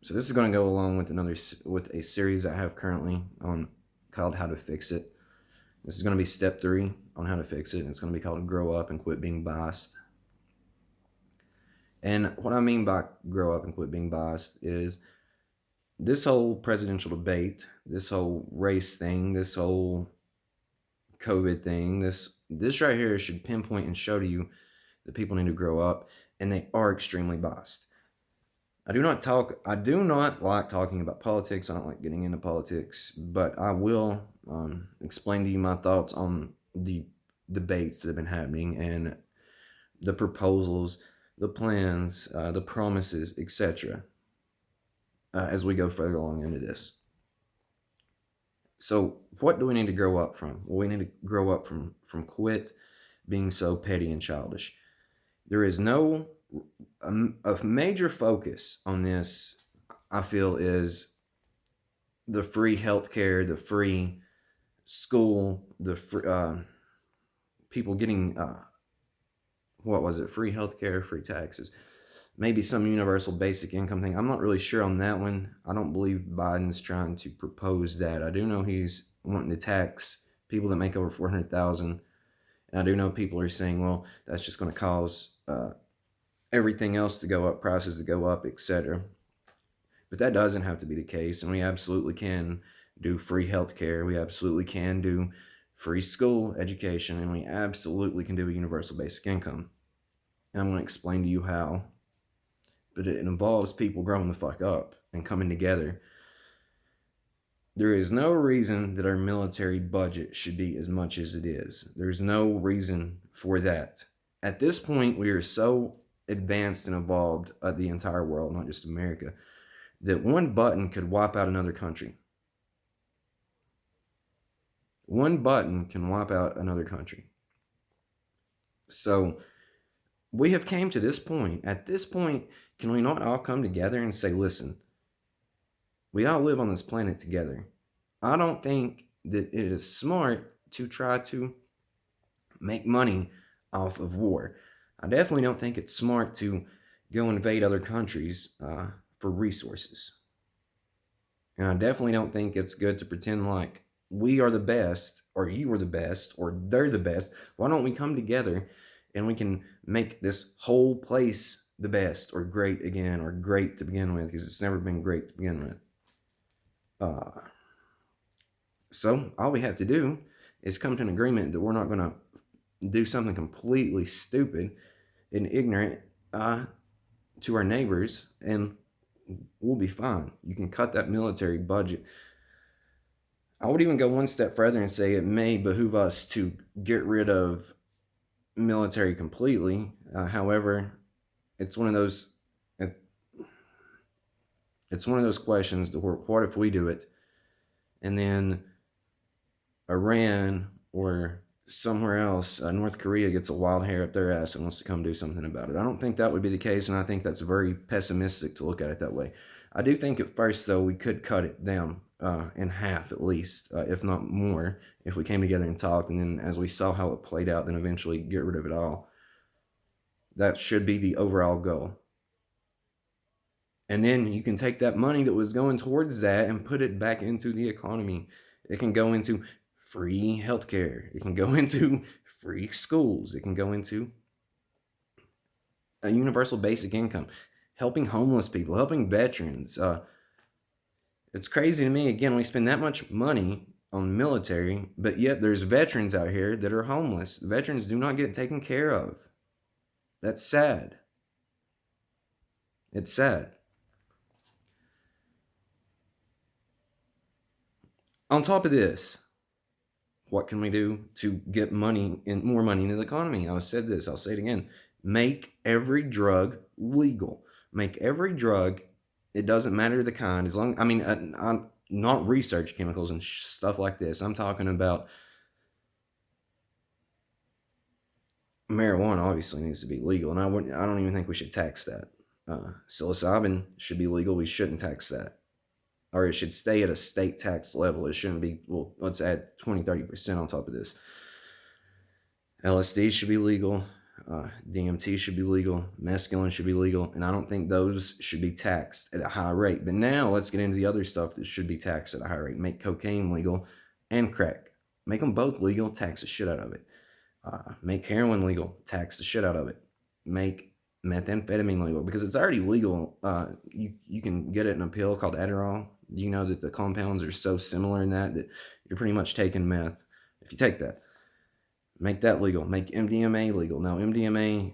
So this is going to go along with with a series I have currently on called How to Fix It. This is going to be step 3 on how to fix it, and it's going to be called Grow Up and Quit Being Biased. And what I mean by grow up and quit being biased is this whole presidential debate, this whole race thing, this whole COVID thing, this right here should pinpoint and show to you that people need to grow up, and they are extremely biased. I do not like talking about politics. I don't like getting into politics, but I will explain to you my thoughts on the debates that have been happening and the proposals, the plans, the promises, etc. As we go further along into this. So, what do we need to grow up from? Well, we need to grow up from quit being so petty and childish. There is no a major focus on this. I feel is the free healthcare, the free school, the free, people getting what was it? Free healthcare, free taxes, maybe some universal basic income thing. I'm not really sure on that one. I don't believe Biden's trying to propose that. I do know he's wanting to tax people that make over 400,000, and I do know people are saying, well, that's just going to cause everything else to go up, prices to go up, etc. But that doesn't have to be the case, and we absolutely can do free healthcare. We absolutely can do free school education, and we absolutely can do a universal basic income. And I'm going to explain to you how. But it involves people growing the fuck up and coming together. There is no reason that our military budget should be as much as it is. There's no reason for that. At this point, we are so advanced and evolved, the entire world, not just America, that one button could wipe out another country. One button can wipe out another country. So we have came to this point. At this point, can we not all come together and say, listen, we all live on this planet together. I don't think that it is smart to try to make money off of war. I definitely don't think it's smart to go invade other countries for resources. And I definitely don't think it's good to pretend like we are the best, or you are the best, or they're the best. Why don't we come together and we can make this whole place the best, or great again, or great to begin with, because it's never been great to begin with. So all we have to do is come to an agreement that we're not going to do something completely stupid and ignorant to our neighbors, and we'll be fine. You can cut that military budget. I would even go one step further and say it may behoove us to get rid of military completely. However, it's one of those it's one of those questions that what if we do it and then Iran or somewhere else, North Korea gets a wild hair up their ass and wants to come do something about it. I don't think that would be the case, and I think that's very pessimistic to look at it that way. I do think at first, though, we could cut it down in half at least, if not more, if we came together and talked, and then as we saw how it played out, then eventually get rid of it all. That should be the overall goal. And then you can take that money that was going towards that and put it back into the economy. It can go into free healthcare. It can go into free schools. It can go into a universal basic income, helping homeless people, helping veterans. It's crazy to me. Again, we spend that much money on military, but yet there's veterans out here that are homeless. Veterans do not get taken care of. That's sad. It's sad. On top of this, what can we do to get money and more money into the economy? I said this, I'll say it again. Make every drug legal. Make every drug, it doesn't matter the kind, as long, I mean, I'm not research chemicals and stuff like this. I'm talking about marijuana obviously needs to be legal, and I don't even think we should tax that. Psilocybin should be legal. We shouldn't tax that, or it should stay at a state tax level. It shouldn't be, well, let's add 20-30% on top of this. LSD should be legal. DMT should be legal, mescaline should be legal, and I don't think those should be taxed at a high rate. But now let's get into the other stuff that should be taxed at a high rate. Make cocaine legal and crack. Make them both legal, tax the shit out of it. Make heroin legal, tax the shit out of it. Make methamphetamine legal because it's already legal. You can get it in a pill called Adderall. You know that the compounds are so similar in that you're pretty much taking meth if you take that. Make that legal. Make MDMA legal. Now, MDMA,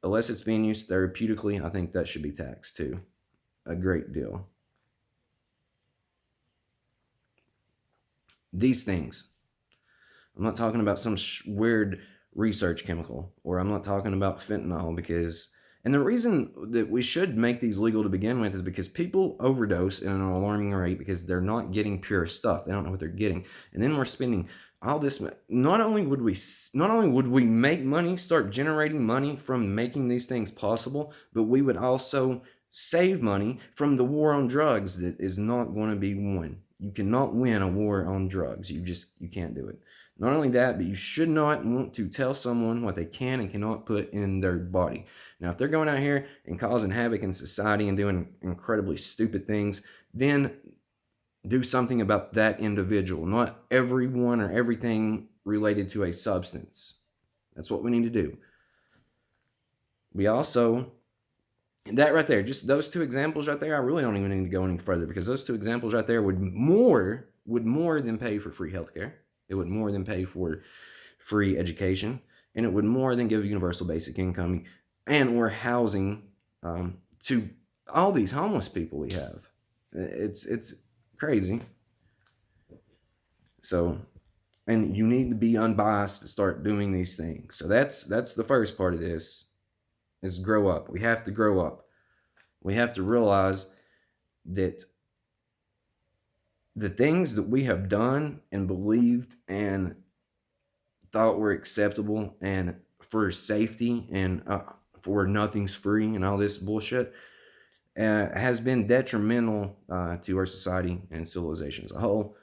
unless it's being used therapeutically, I think that should be taxed too. A great deal. These things. I'm not talking about some weird research chemical, or I'm not talking about fentanyl because, and the reason that we should make these legal to begin with is because people overdose at an alarming rate because they're not getting pure stuff. They don't know what they're getting. And then we're spending all this. Not only would we make money, start generating money from making these things possible, but we would also save money from the war on drugs that is not going to be won. You cannot win a war on drugs. You can't do it. Not only that, but you should not want to tell someone what they can and cannot put in their body. Now, if they're going out here and causing havoc in society and doing incredibly stupid things, then do something about that individual, not everyone or everything related to a substance. That's what we need to do. We also, that right there, just those two examples right there, I really don't even need to go any further because those two examples right there would more than pay for free healthcare. It would more than pay for free education, and it would more than give universal basic income and or housing to all these homeless people we have. It's crazy. So, and you need to be unbiased to start doing these things. So that's the first part of this is grow up. We have to grow up. We have to realize that the things that we have done and believed and thought were acceptable and for safety and for nothing's free and all this bullshit has been detrimental to our society and civilization as a whole.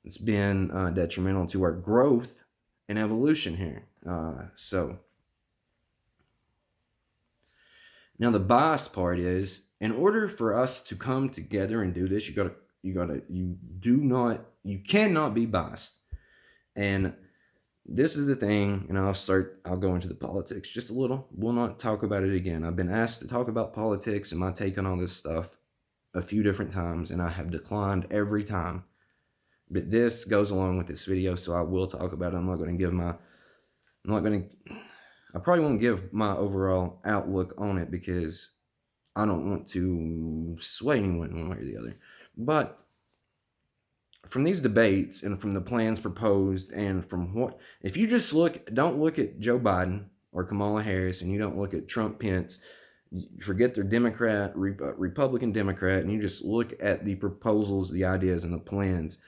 It's been detrimental to our growth and evolution here. So now the bias part is, in order for us to come together and do this, you cannot be biased. And this is the thing, and I'll go into the politics just a little. We'll not talk about it again. I've been asked to talk about politics and my take on all this stuff a few different times, and I have declined every time. But this goes along with this video, so I will talk about it. I probably won't give my overall outlook on it because I don't want to sway anyone one way or the other. But from these debates and from the plans proposed and from what, if you just don't look at Joe Biden or Kamala Harris and you don't look at Trump, Pence, forget their Republican Democrat, and you just look at the proposals, the ideas, and the plans,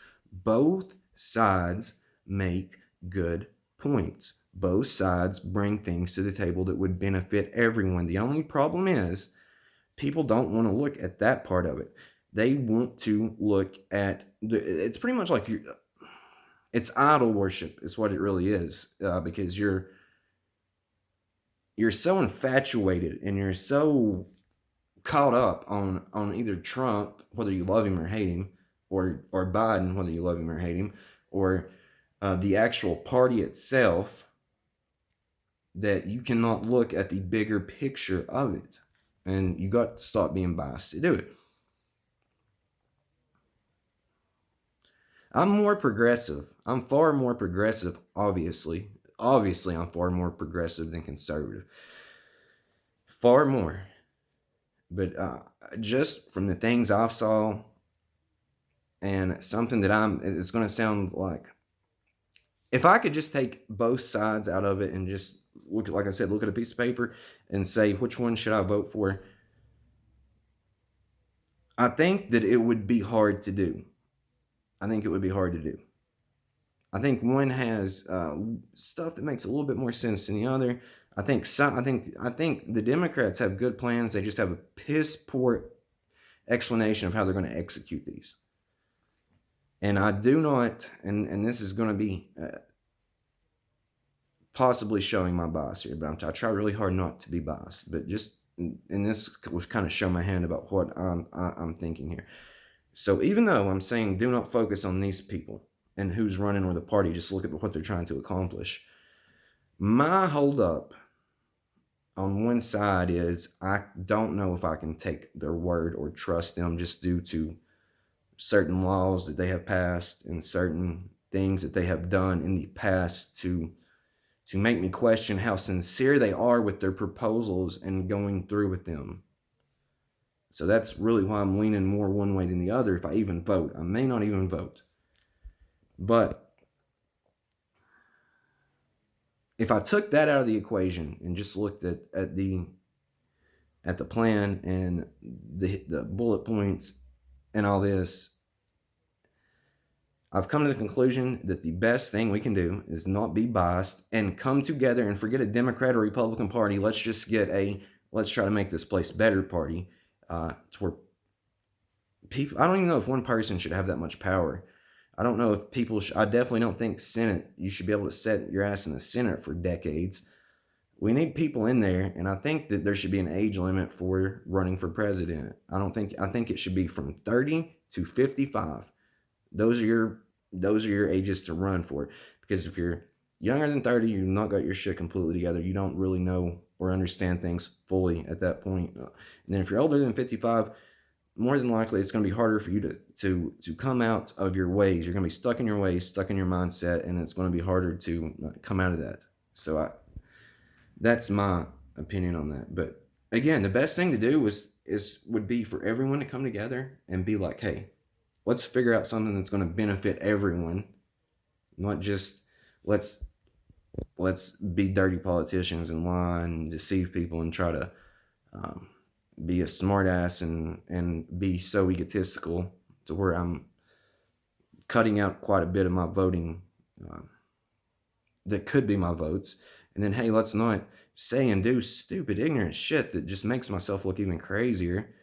both sides make good points. Both sides bring things to the table that would benefit everyone. The only problem is people don't want to look at that part of it. They want to look at it's pretty much like it's idol worship is what it really is, because you're so infatuated and you're so caught up on either Trump, whether you love him or hate him, or Biden, whether you love him or hate him, or the actual party itself, that you cannot look at the bigger picture of it. And you got to stop being biased to do it. I'm more progressive. I'm far more progressive, obviously. Obviously, I'm far more progressive than conservative. Far more. But just from the things I saw, and something that it's going to sound like, if I could just take both sides out of it and just look at a piece of paper and say, which one should I vote for? I think that it would be hard to do. I think one has stuff that makes a little bit more sense than the other. I think the Democrats have good plans. They just have a piss poor explanation of how they're going to execute these. And I do not, and this is going to be possibly showing my bias here, but I try really hard not to be biased. But just and this was kind of show my hand about what I'm thinking here. So even though I'm saying do not focus on these people and who's running or the party, just look at what they're trying to accomplish. My holdup on one side is I don't know if I can take their word or trust them just due to certain laws that they have passed and certain things that they have done in the past to make me question how sincere they are with their proposals and going through with them. So that's really why I'm leaning more one way than the other if I even vote. I may not even vote. But if I took that out of the equation and just looked at the plan and the bullet points and all this, I've come to the conclusion that the best thing we can do is not be biased and come together and forget a Democrat or Republican party. Let's just get let's try to make this place better party to where people, I don't even know if one person should have that much power. I don't know if people, I definitely don't think Senate, you should be able to set your ass in the Senate for decades. We need people in there, and I think that there should be an age limit for running for president. I think it should be from 30 to 55. Those are your ages to run for. Because if you're younger than 30, you've not got your shit completely together. You don't really know or understand things fully at that point. And then if you're older than 55, more than likely it's going to be harder for you to come out of your ways. You're going to be stuck in your ways, stuck in your mindset, and it's going to be harder to come out of that. So that's my opinion on that. But again, the best thing to do would be for everyone to come together and be like, hey, let's figure out something that's going to benefit everyone, not just let's be dirty politicians and lie and deceive people and try to be a smartass and be so egotistical to where I'm cutting out quite a bit of my voting that could be my votes. And then, hey, let's not say and do stupid, ignorant shit that just makes myself look even crazier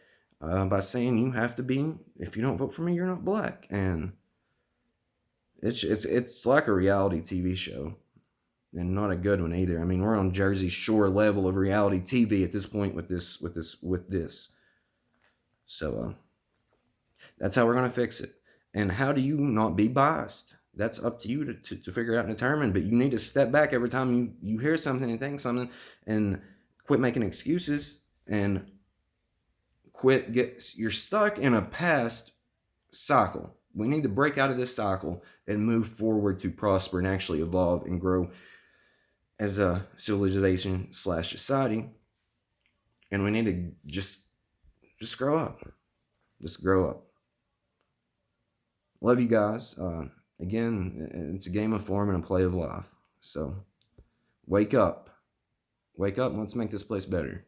by saying you have to be, if you don't vote for me, you're not black. And it's like a reality TV show, and not a good one either. I mean, we're on Jersey Shore level of reality TV at this point with this. So that's how we're gonna fix it. And how do you not be biased? That's up to you to figure out and determine. But you need to step back every time you hear something and think something, and quit making excuses and you're stuck in a past cycle. We need to break out of this cycle and move forward to prosper and actually evolve and grow as a civilization / society. And we need to just grow up. Just grow up. Love you guys. Again, it's a game of form and a play of life. So wake up. Wake up and let's make this place better.